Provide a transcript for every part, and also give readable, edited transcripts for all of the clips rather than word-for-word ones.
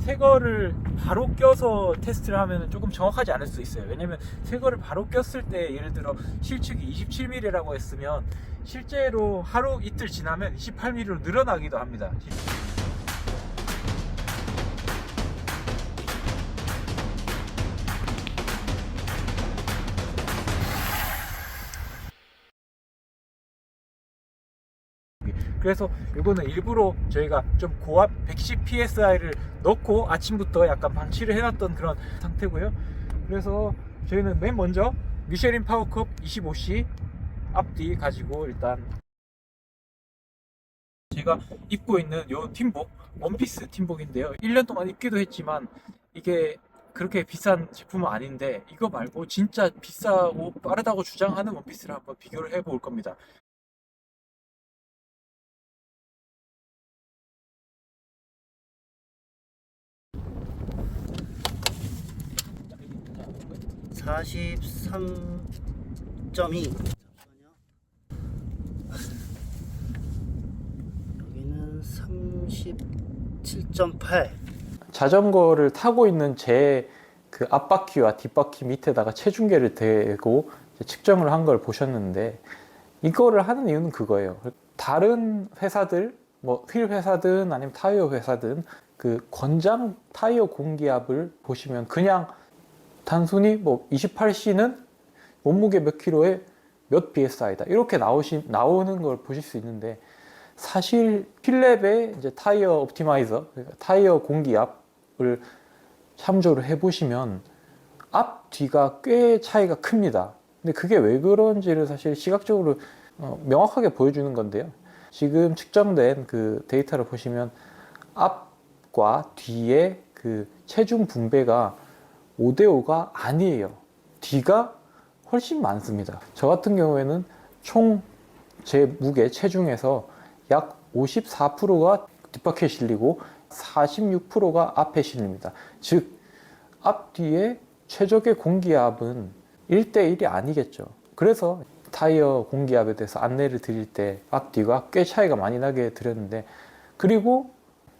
새 거를 바로 껴서 테스트를 하면 조금 정확하지 않을 수 있어요. 왜냐면 새 거를 바로 꼈을 때 예를 들어 실축이 27mm라고 했으면 실제로 하루 이틀 지나면 28mm로 늘어나기도 합니다. 그래서 이거는 일부러 저희가 좀 고압 110 psi를 넣고 아침부터 약간 방치를 해놨던 그런 상태고요. 그래서 저희는 맨 먼저 미쉐린 파워컵 25C 앞뒤 가지고 일단 제가 입고 있는 요 팀복, 원피스 팀복인데요. 1년 동안 입기도 했지만 이게 그렇게 비싼 제품은 아닌데 이거 말고 진짜 비싸고 빠르다고 주장하는 원피스를 한번 비교를 해볼 겁니다. 43.2. 여기는 37.8. 자전거를 타고 있는 제 그 앞바퀴와 뒷바퀴 밑에다가 체중계를 대고 측정을 한 걸 보셨는데, 이거를 하는 이유는 그거예요. 다른 회사들, 뭐 휠 회사든 아니면 타이어 회사든 그 권장 타이어 공기압을 보시면 그냥 단순히 뭐 28C는 몸무게 몇 킬로에 몇 PSI다 이렇게 나오는 걸 보실 수 있는데, 사실 필랩의 이제 타이어 옵티마이저, 그러니까 타이어 공기압을 참조를 해보시면 앞 뒤가 꽤 차이가 큽니다. 근데 그게 왜 그런지를 사실 시각적으로 명확하게 보여주는 건데요. 지금 측정된 그 데이터를 보시면 앞과 뒤의 그 체중 분배가 5대5가 아니에요. 뒤가 훨씬 많습니다. 저 같은 경우에는 총 제 무게 체중에서 약 54%가 뒷바퀴에 실리고 46%가 앞에 실립니다. 즉 앞뒤의 최적의 공기압은 1대1이 아니겠죠. 그래서 타이어 공기압에 대해서 안내를 드릴 때 앞뒤가 꽤 차이가 많이 나게 드렸는데, 그리고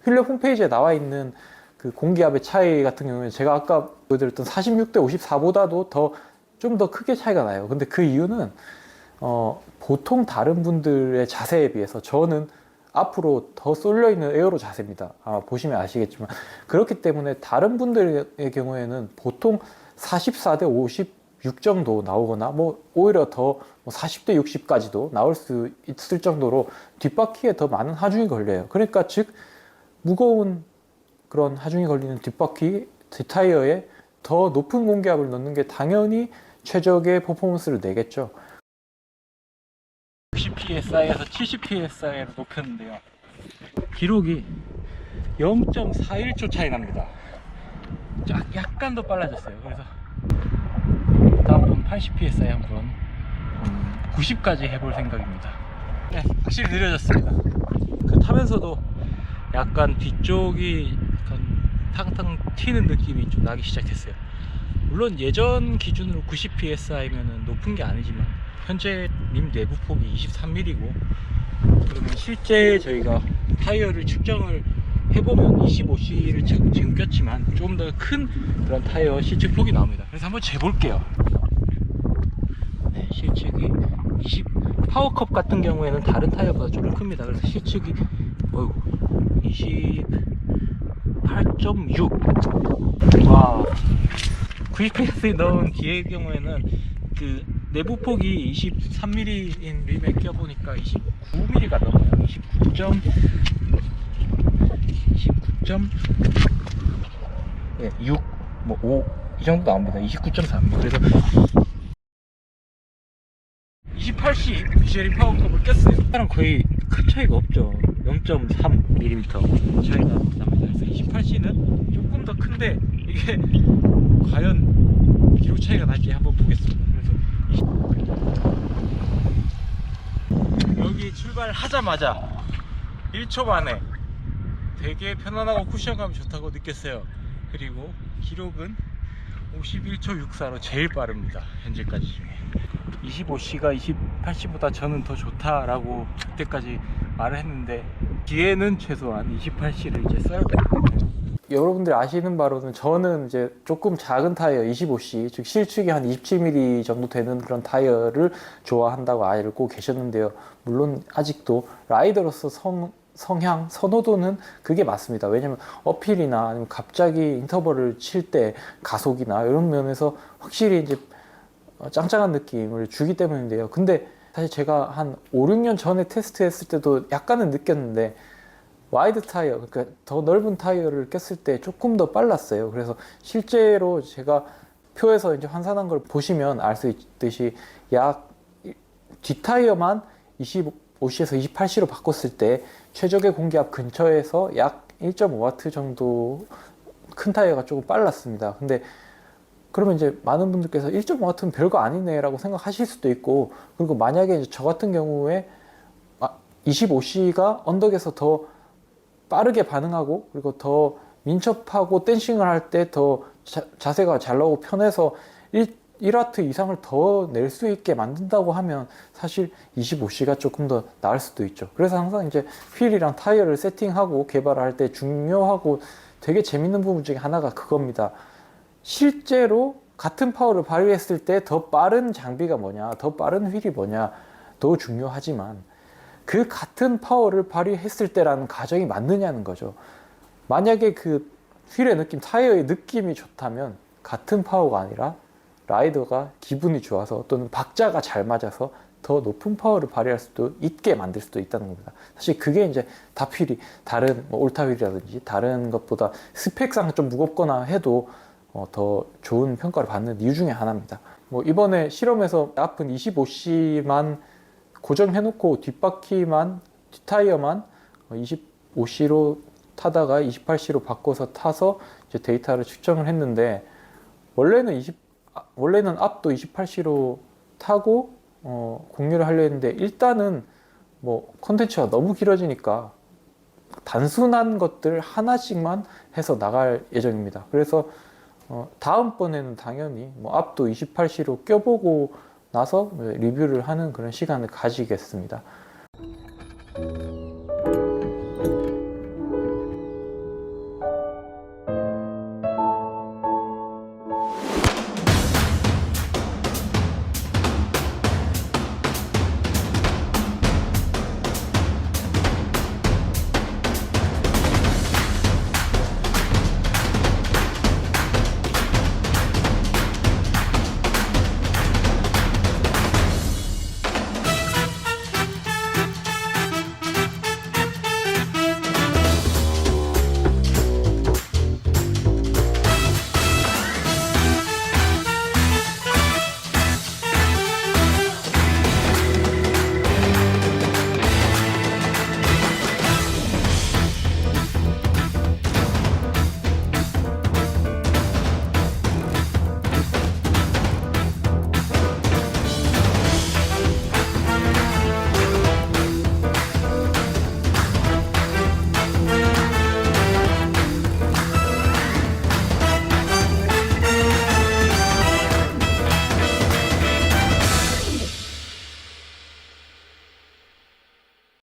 휠랩 홈페이지에 나와 있는 그 공기압의 차이 같은 경우는 제가 아까 보여드렸던 46대 54보다도 좀 더 크게 차이가 나요. 근데 그 이유는 보통 다른 분들의 자세에 비해서 저는 앞으로 더 쏠려 있는 에어로 자세입니다. 아마 보시면 아시겠지만, 그렇기 때문에 다른 분들의 경우에는 보통 44대 56 정도 나오거나 뭐 오히려 더 40대 60까지도 나올 수 있을 정도로 뒷바퀴에 더 많은 하중이 걸려요. 그러니까 즉 무거운 그런 하중이 걸리는 뒷바퀴, 뒷타이어에 더 높은 공기압을 넣는 게 당연히 최적의 퍼포먼스를 내겠죠. 60psi에서 70psi로 높였는데요. 기록이 0.41초 차이 납니다. 약간 더 빨라졌어요. 그래서 다음번 80psi 한번 90까지 해볼 생각입니다. 네, 확실히 느려졌습니다. 그 타면서도 약간 뒤쪽이 탕탕 튀는 느낌이 좀 나기 시작했어요. 물론 예전 기준으로 90psi면 높은 게 아니지만 현재 림 내부 폭이 23mm고, 그러면 실제 저희가 타이어를 측정을 해보면 25C를 지금 꼈지만 좀 더 큰 그런 타이어 실측 폭이 나옵니다. 그래서 한번 재볼게요. 네, 실측이 파워컵 같은 경우에는 다른 타이어보다 조금 큽니다. 그래서 실측이 28.6. 와, 90psi 넣은 뒤의 경우에는 그 내부 폭이 23mm인 림에 껴보니까 29mm가 넘어요. 29.6, 뭐 5, 이 정도 나옵니다. 29.3mm. 그래서 28C 미쉐린 파워컵을 꼈어요. 이거랑 거의 큰 차이가 없죠. 0.3mm 차이가 납니다. 그래서 28C는 조금 더 큰데 이게 과연 기록 차이가 날지 한번 보겠습니다. 그래서 여기 출발하자마자 1초 만에 되게 편안하고 쿠션감이 좋다고 느꼈어요. 그리고 기록은 51초 64로 제일 빠릅니다. 현재까지 중에 25C가 28C보다 저는 더 좋다라고 그때까지 말을 했는데, 뒤에는 최소한 28C를 이제 써야 돼요. 여러분들이 아시는 바로는 저는 이제 조금 작은 타이어 25C, 즉 실축이 한 27mm 정도 되는 그런 타이어를 좋아한다고 알고 계셨는데요. 물론 아직도 라이더로서 성향, 선호도는 그게 맞습니다. 왜냐면 어필이나 아니면 갑자기 인터벌을 칠 때 가속이나 이런 면에서 확실히 이제 짱짱한 느낌을 주기 때문인데요. 근데 사실 제가 한 5, 6년 전에 테스트했을 때도 약간은 느꼈는데 와이드 타이어, 그러니까 더 넓은 타이어를 꼈을 때 조금 더 빨랐어요. 그래서 실제로 제가 표에서 이제 환산한 걸 보시면 알 수 있듯이 약 뒷타이어만 25C에서 28C로 바꿨을 때 최적의 공기압 근처에서 약 1.5W 정도 큰 타이어가 조금 빨랐습니다. 근데 그러면 이제 많은 분들께서 1.5W는 별거 아니네 라고 생각하실 수도 있고, 그리고 만약에 이제 저 같은 경우에 25C가 언덕에서 더 빠르게 반응하고 그리고 더 민첩하고 댄싱을 할 때 더 자세가 잘 나오고 편해서 1와트 이상을 더 낼 수 있게 만든다고 하면 사실 25C가 조금 더 나을 수도 있죠. 그래서 항상 이제 휠이랑 타이어를 세팅하고 개발할 때 중요하고 되게 재밌는 부분 중에 하나가 그겁니다. 실제로 같은 파워를 발휘했을 때 더 빠른 장비가 뭐냐, 더 빠른 휠이 뭐냐 더 중요하지만 그 같은 파워를 발휘했을 때라는 가정이 맞느냐는 거죠. 만약에 그 휠의 느낌, 타이어의 느낌이 좋다면 같은 파워가 아니라 라이더가 기분이 좋아서 또는 박자가 잘 맞아서 더 높은 파워를 발휘할 수도 있게 만들 수도 있다는 겁니다. 사실 그게 이제 다휠이 다른 뭐 올타 휠이라든지 다른 것보다 스펙상 좀 무겁거나 해도 더 좋은 평가를 받는 이유 중에 하나입니다. 뭐 이번에 실험에서 앞은 25C만 고정해놓고 뒷바퀴만, 뒷타이어만 25C로 타다가 28C로 바꿔서 타서 이제 데이터를 측정을 했는데, 원래는 앞도 28C로 타고 공유를 하려 했는데, 일단은 뭐 콘텐츠가 너무 길어지니까 단순한 것들 하나씩만 해서 나갈 예정입니다. 그래서 다음번에는 당연히 뭐 앞도 28C로 껴보고 나서 리뷰를 하는 그런 시간을 가지겠습니다.